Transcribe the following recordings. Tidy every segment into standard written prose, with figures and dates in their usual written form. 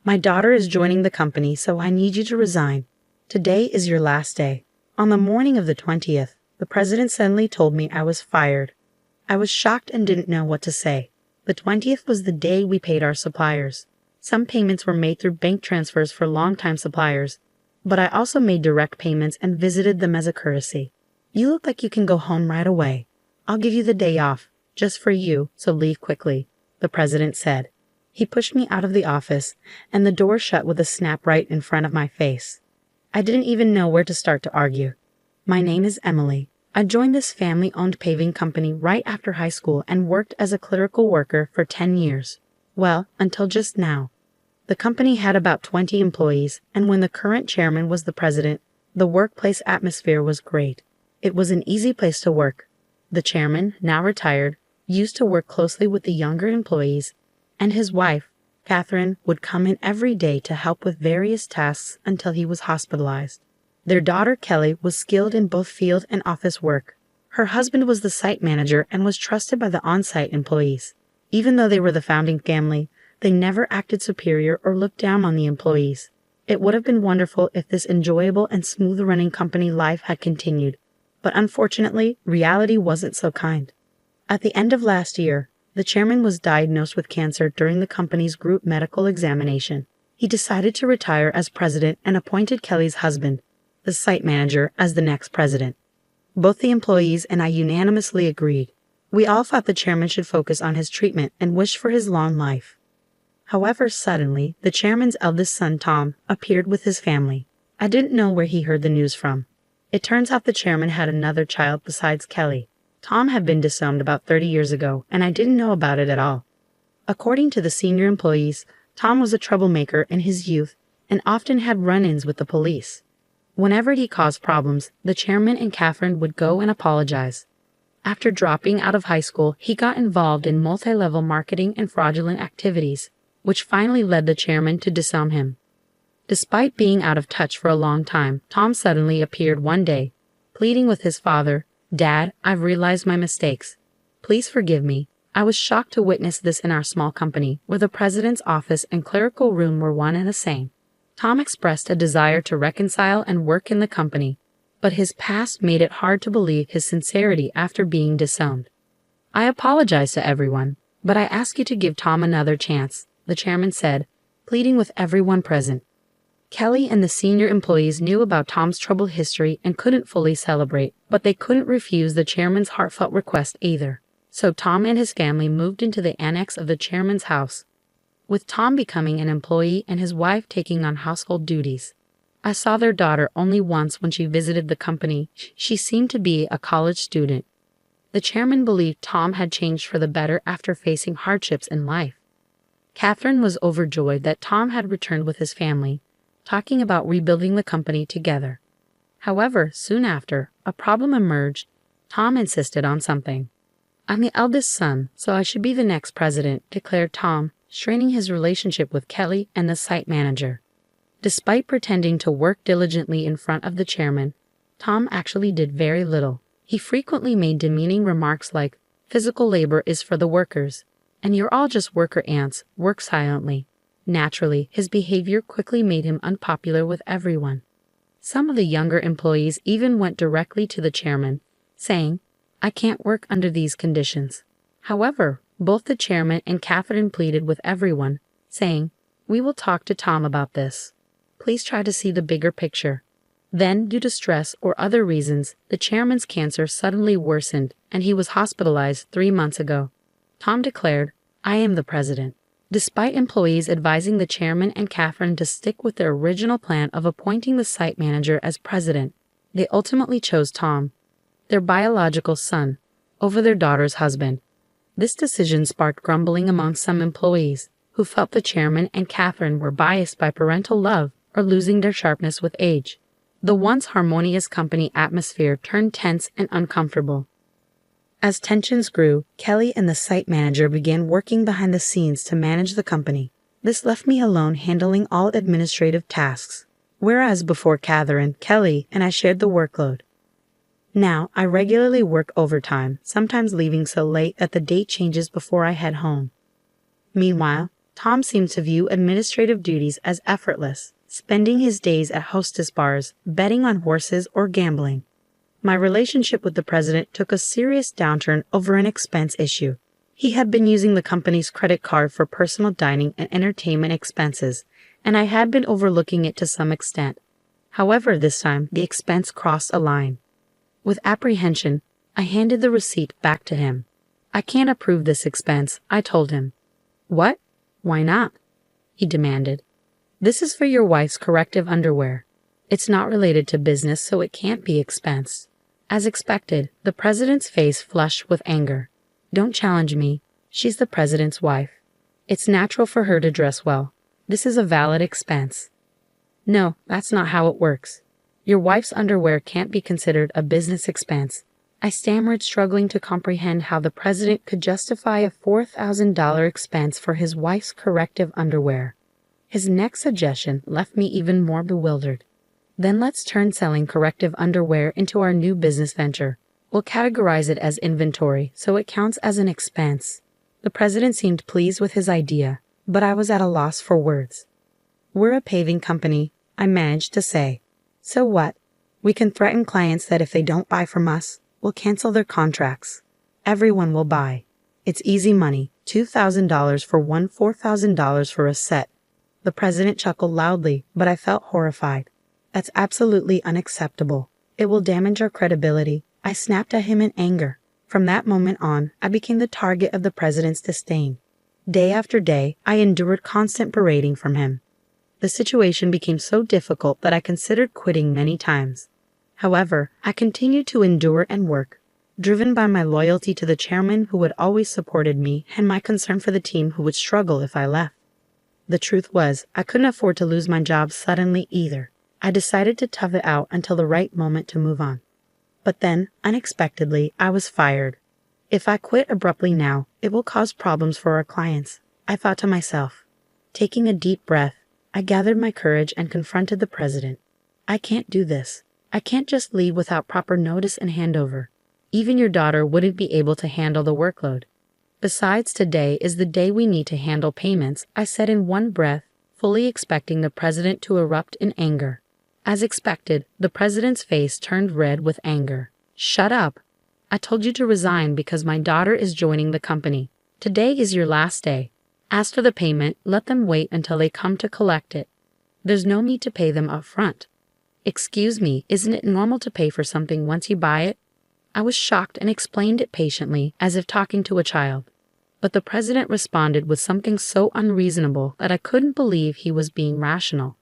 My daughter is joining the company, so I need you to resign. Today is your last day." On the morning of the 20th, the president suddenly told me I was fired. I was shocked and didn't know what to say. The 20th was the day we paid our suppliers. Some payments were made through bank transfers for longtime suppliers, but I also made direct payments and visited them as a courtesy. "You look like you can go home right away. I'll give you the day off, just for you, so leave quickly," the president said. He pushed me out of the office, and the door shut with a snap right in front of my face. I didn't even know where to start to argue. "My name is Emily. I joined this family-owned paving company right after high school and worked as a clerical worker for 10 years. Well, until just now. The company had about 20 employees, and when the current chairman was the president, the workplace atmosphere was great. It was an easy place to work. The chairman, now retired, used to work closely with the younger employees, and his wife, Catherine, would come in every day to help with various tasks until he was hospitalized. Their daughter, Kelly, was skilled in both field and office work. Her husband was the site manager and was trusted by the on-site employees. Even though they were the founding family, they never acted superior or looked down on the employees. It would have been wonderful if this enjoyable and smooth-running company life had continued, but unfortunately, reality wasn't so kind. At the end of last year, the chairman was diagnosed with cancer during the company's group medical examination. He decided to retire as president and appointed Kelly's husband, the site manager, as the next president. Both the employees and I unanimously agreed. We all thought the chairman should focus on his treatment and wished for his long life. However, suddenly, the chairman's eldest son, Tom, appeared with his family. I didn't know where he heard the news from. It turns out the chairman had another child besides Kelly. Tom had been disowned about 30 years ago, and I didn't know about it at all. According to the senior employees, Tom was a troublemaker in his youth and often had run-ins with the police. Whenever he caused problems, the chairman and Catherine would go and apologize. After dropping out of high school, he got involved in multi-level marketing and fraudulent activities, which finally led the chairman to disown him. Despite being out of touch for a long time, Tom suddenly appeared one day, pleading with his father, "Dad, I've realized my mistakes. Please forgive me. I was shocked to witness this in our small company, where the president's office and clerical room were one and the same." Tom expressed a desire to reconcile and work in the company, but his past made it hard to believe his sincerity after being disowned. "I apologize to everyone, but I ask you to give Tom another chance," the chairman said, pleading with everyone present. Kelly and the senior employees knew about Tom's troubled history and couldn't fully celebrate, but they couldn't refuse the chairman's heartfelt request either. So Tom and his family moved into the annex of the chairman's house, with Tom becoming an employee and his wife taking on household duties. I saw their daughter only once when she visited the company. She seemed to be a college student. The chairman believed Tom had changed for the better after facing hardships in life. Catherine was overjoyed that Tom had returned with his family, talking about rebuilding the company together. However, soon after, a problem emerged. Tom insisted on something. "I'm the eldest son, so I should be the next president," declared Tom, straining his relationship with Kelly and the site manager. Despite pretending to work diligently in front of the chairman, Tom actually did very little. He frequently made demeaning remarks like, "Physical labor is for the workers, and you're all just worker ants, work silently." Naturally, his behavior quickly made him unpopular with everyone. Some of the younger employees even went directly to the chairman, saying, "I can't work under these conditions." However, both the chairman and Catherine pleaded with everyone, saying, "We will talk to Tom about this. Please try to see the bigger picture." Then, due to stress or other reasons, the chairman's cancer suddenly worsened and he was hospitalized 3 months ago. Tom declared, "I am the president." Despite employees advising the chairman and Catherine to stick with their original plan of appointing the site manager as president, they ultimately chose Tom, their biological son, over their daughter's husband. This decision sparked grumbling among some employees, who felt the chairman and Catherine were biased by parental love or losing their sharpness with age. The once harmonious company atmosphere turned tense and uncomfortable. As tensions grew, Kelly and the site manager began working behind the scenes to manage the company. This left me alone handling all administrative tasks, whereas before Catherine, Kelly, and I shared the workload. Now, I regularly work overtime, sometimes leaving so late that the date changes before I head home. Meanwhile, Tom seemed to view administrative duties as effortless, spending his days at hostess bars, betting on horses, or gambling. My relationship with the president took a serious downturn over an expense issue. He had been using the company's credit card for personal dining and entertainment expenses, and I had been overlooking it to some extent. However, this time, the expense crossed a line. With apprehension, I handed the receipt back to him. "I can't approve this expense," I told him. "What? Why not?" he demanded. "This is for your wife's corrective underwear. It's not related to business, so it can't be expensed." As expected, the president's face flushed with anger. "Don't challenge me. She's the president's wife. It's natural for her to dress well. This is a valid expense." "No, that's not how it works. Your wife's underwear can't be considered a business expense." I stammered, struggling to comprehend how the president could justify a $4,000 expense for his wife's corrective underwear. His next suggestion left me even more bewildered. "Then let's turn selling corrective underwear into our new business venture. We'll categorize it as inventory, so it counts as an expense." The president seemed pleased with his idea, but I was at a loss for words. "We're a paving company," I managed to say. "So what? We can threaten clients that if they don't buy from us, we'll cancel their contracts. Everyone will buy. It's easy money, $2,000 for one, $4,000 for a set." The president chuckled loudly, but I felt horrified. "That's absolutely unacceptable. It will damage our credibility." I snapped at him in anger. From that moment on, I became the target of the president's disdain. Day after day, I endured constant berating from him. The situation became so difficult that I considered quitting many times. However, I continued to endure and work, driven by my loyalty to the chairman who had always supported me and my concern for the team who would struggle if I left. The truth was, I couldn't afford to lose my job suddenly either. I decided to tough it out until the right moment to move on. But then, unexpectedly, I was fired. If I quit abruptly now, it will cause problems for our clients, I thought to myself. Taking a deep breath, I gathered my courage and confronted the president. "I can't do this. I can't just leave without proper notice and handover. Even your daughter wouldn't be able to handle the workload. Besides, today is the day we need to handle payments," I said in one breath, fully expecting the president to erupt in anger. As expected, the president's face turned red with anger. "Shut up. I told you to resign because my daughter is joining the company. Today is your last day. As for the payment, let them wait until they come to collect it. There's no need to pay them up front." "Excuse me, isn't it normal to pay for something once you buy it?" I was shocked and explained it patiently, as if talking to a child. But the president responded with something so unreasonable that I couldn't believe he was being rational.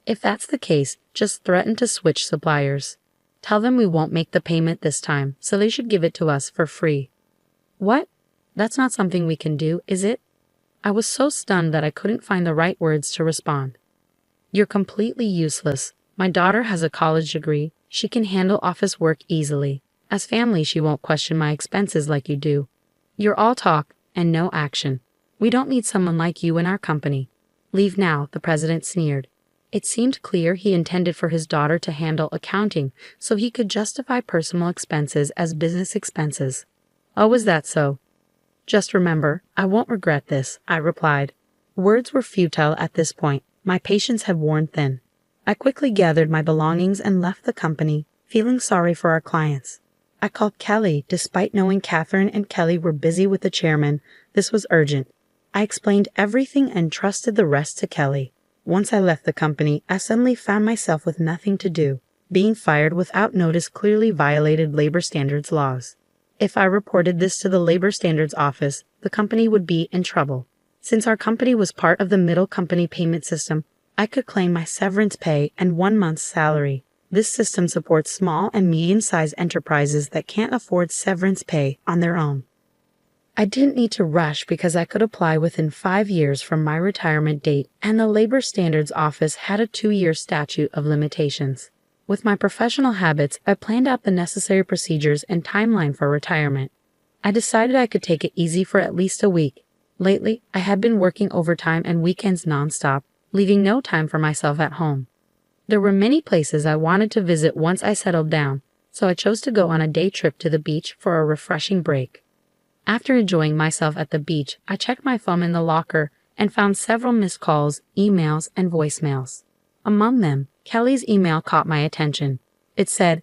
"If that's the case, just threaten to switch suppliers. Tell them we won't make the payment this time, so they should give it to us for free." "What? That's not something we can do, is it?" I was so stunned that I couldn't find the right words to respond. "You're completely useless. My daughter has a college degree. She can handle office work easily. As family, she won't question my expenses like you do. You're all talk and no action. We don't need someone like you in our company. Leave now," the president sneered. It seemed clear he intended for his daughter to handle accounting so he could justify personal expenses as business expenses. "Oh, is that so? Just remember, I won't regret this," I replied. Words were futile at this point. My patience had worn thin. I quickly gathered my belongings and left the company, feeling sorry for our clients. I called Kelly, despite knowing Catherine and Kelly were busy with the chairman. This was urgent. I explained everything and trusted the rest to Kelly. Once I left the company, I suddenly found myself with nothing to do. Being fired without notice clearly violated labor standards laws. If I reported this to the Labor Standards Office, the company would be in trouble. Since our company was part of the middle company payment system, I could claim my severance pay and 1 month's salary. This system supports small and medium-sized enterprises that can't afford severance pay on their own. I didn't need to rush because I could apply within 5 years from my retirement date, and the Labor Standards Office had a 2-year statute of limitations. With my professional habits, I planned out the necessary procedures and timeline for retirement. I decided I could take it easy for at least a week. Lately, I had been working overtime and weekends nonstop, leaving no time for myself at home. There were many places I wanted to visit once I settled down, so I chose to go on a day trip to the beach for a refreshing break. After enjoying myself at the beach, I checked my phone in the locker and found several missed calls, emails, and voicemails. Among them, Kelly's email caught my attention. It said,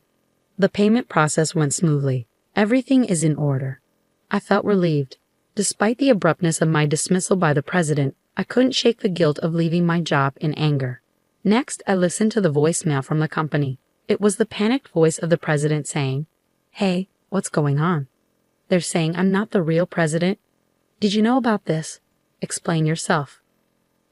"The payment process went smoothly. Everything is in order." I felt relieved. Despite the abruptness of my dismissal by the president, I couldn't shake the guilt of leaving my job in anger. Next, I listened to the voicemail from the company. It was the panicked voice of the president saying, "Hey, what's going on? They're saying I'm not the real president. Did you know about this? Explain yourself."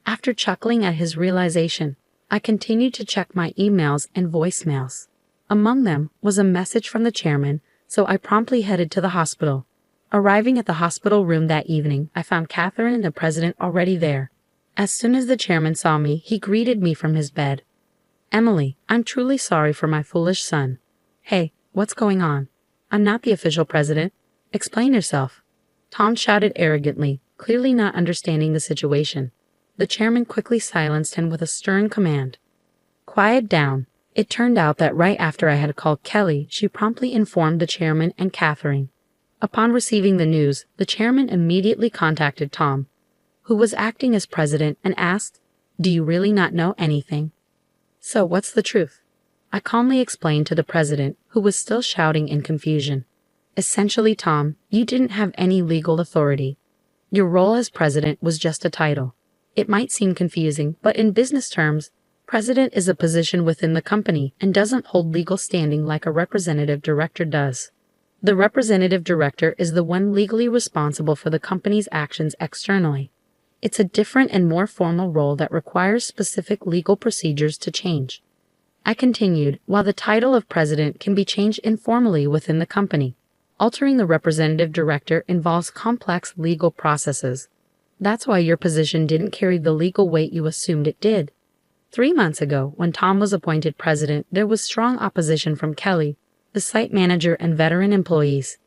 After chuckling at his realization, I continued to check my emails and voicemails. Among them was a message from the chairman, so I promptly headed to the hospital. Arriving at the hospital room that evening, I found Catherine and the president already there. As soon as the chairman saw me, he greeted me from his bed. "Emily, I'm truly sorry for my foolish son." "Hey, what's going on? I'm not the official president. Explain yourself." Tom shouted arrogantly, clearly not understanding the situation. The chairman quickly silenced him with a stern command. "Quiet down." It turned out that right after I had called Kelly, she promptly informed the chairman and Catherine. Upon receiving the news, the chairman immediately contacted Tom, who was acting as president, and asked, "Do you really not know anything? So what's the truth?" I calmly explained to the president, who was still shouting in confusion. "Essentially, Tom, you didn't have any legal authority. Your role as president was just a title. It might seem confusing, but in business terms, president is a position within the company and doesn't hold legal standing like a representative director does. The representative director is the one legally responsible for the company's actions externally. It's a different and more formal role that requires specific legal procedures to change." I continued, "While the title of president can be changed informally within the company, altering the representative director involves complex legal processes. That's why your position didn't carry the legal weight you assumed it did. 3 months ago, when Tom was appointed president, there was strong opposition from Kelly, the site manager, and veteran employees.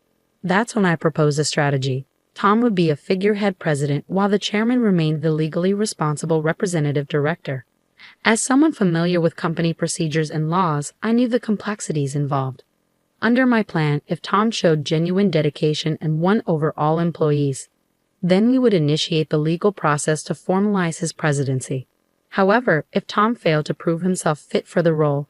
That's when I proposed a strategy. Tom would be a figurehead president while the chairman remained the legally responsible representative director. As someone familiar with company procedures and laws, I knew the complexities involved. Under my plan, if Tom showed genuine dedication and won over all employees, then we would initiate the legal process to formalize his presidency. However, if Tom failed to prove himself fit for the role,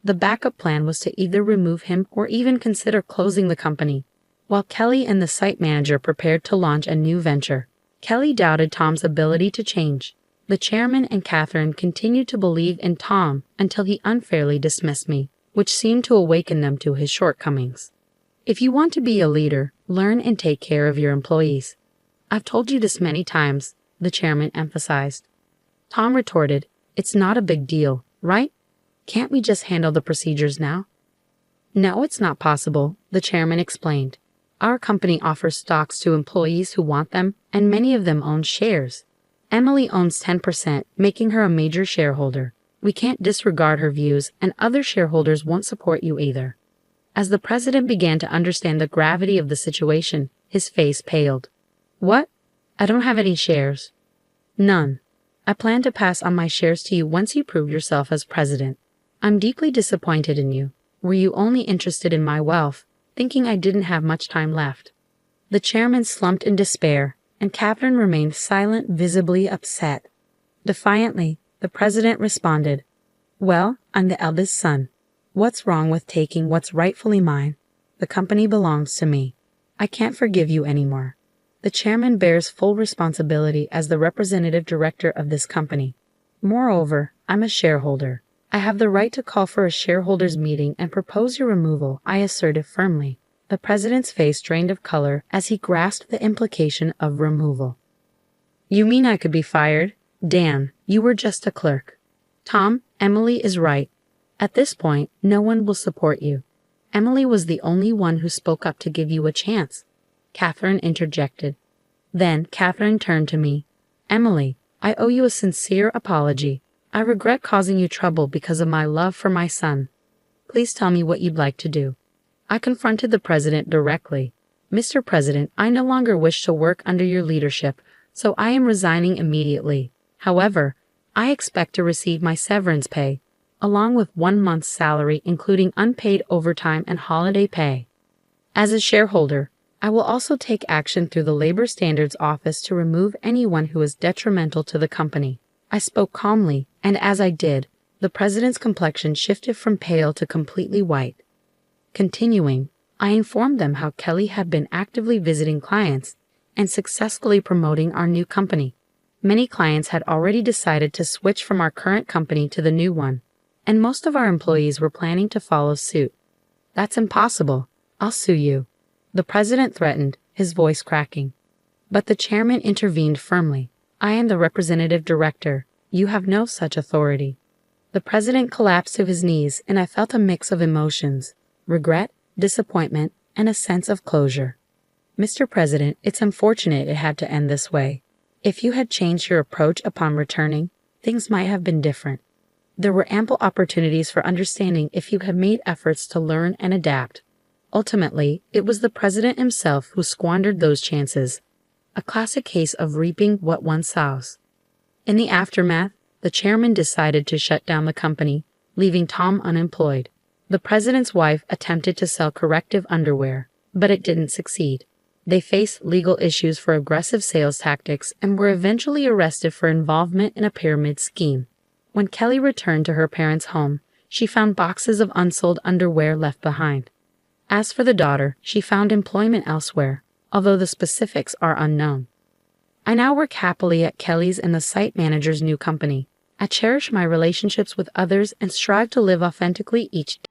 the backup plan was to either remove him or even consider closing the company. While Kelly and the site manager prepared to launch a new venture, Kelly doubted Tom's ability to change. The chairman and Catherine continued to believe in Tom until he unfairly dismissed me, which seemed to awaken them to his shortcomings. "If you want to be a leader, learn and take care of your employees. I've told you this many times," the chairman emphasized. Tom retorted, "It's not a big deal, right? Can't we just handle the procedures now?" "No, it's not possible," the chairman explained. "Our company offers stocks to employees who want them, and many of them own shares. Emily owns 10%, making her a major shareholder. We can't disregard her views, and other shareholders won't support you either." As the president began to understand the gravity of the situation, his face paled. "What? I don't have any shares." "None. I plan to pass on my shares to you once you prove yourself as president. I'm deeply disappointed in you. Were you only interested in my wealth, thinking I didn't have much time left?" The chairman slumped in despair, and Catherine remained silent, visibly upset. Defiantly, the president responded, "Well, I'm the eldest son. What's wrong with taking what's rightfully mine? The company belongs to me. I can't forgive you anymore. The chairman bears full responsibility as the representative director of this company. Moreover, I'm a shareholder. I have the right to call for a shareholders' meeting and propose your removal," I asserted firmly. The president's face drained of color as he grasped the implication of removal. "You mean I could be fired? Dan, you were just a clerk." "Tom, Emily is right. At this point, no one will support you. Emily was the only one who spoke up to give you a chance," Catherine interjected. Then Catherine turned to me. "Emily, I owe you a sincere apology. I regret causing you trouble because of my love for my son. Please tell me what you'd like to do." I confronted the president directly. "Mr. President, I no longer wish to work under your leadership, so I am resigning immediately. However, I expect to receive my severance pay, along with 1 month's salary including unpaid overtime and holiday pay. As a shareholder, I will also take action through the Labor Standards Office to remove anyone who is detrimental to the company. I spoke calmly, and as I did, the president's complexion shifted from pale to completely white. Continuing, I informed them how Kelly had been actively visiting clients and successfully promoting our new company. Many clients had already decided to switch from our current company to the new one, and most of our employees were planning to follow suit. That's impossible. I'll sue you, the president threatened, his voice cracking. But the chairman intervened firmly. I am the representative director. You have no such authority. The president collapsed to his knees, and I felt a mix of emotions: regret, disappointment, and a sense of closure. Mr. President, it's unfortunate it had to end this way. If you had changed your approach upon returning, things might have been different. There were ample opportunities for understanding if you had made efforts to learn and adapt. Ultimately, it was the president himself who squandered those chances. A classic case of reaping what one sows. In the aftermath, the chairman decided to shut down the company, leaving Tom unemployed. The president's wife attempted to sell corrective underwear, but it didn't succeed. They faced legal issues for aggressive sales tactics and were eventually arrested for involvement in a pyramid scheme. When Kelly returned to her parents' home, she found boxes of unsold underwear left behind. As for the daughter, she found employment elsewhere, although the specifics are unknown. I now work happily at Kelly's and the site manager's new company. I cherish my relationships with others and strive to live authentically each day.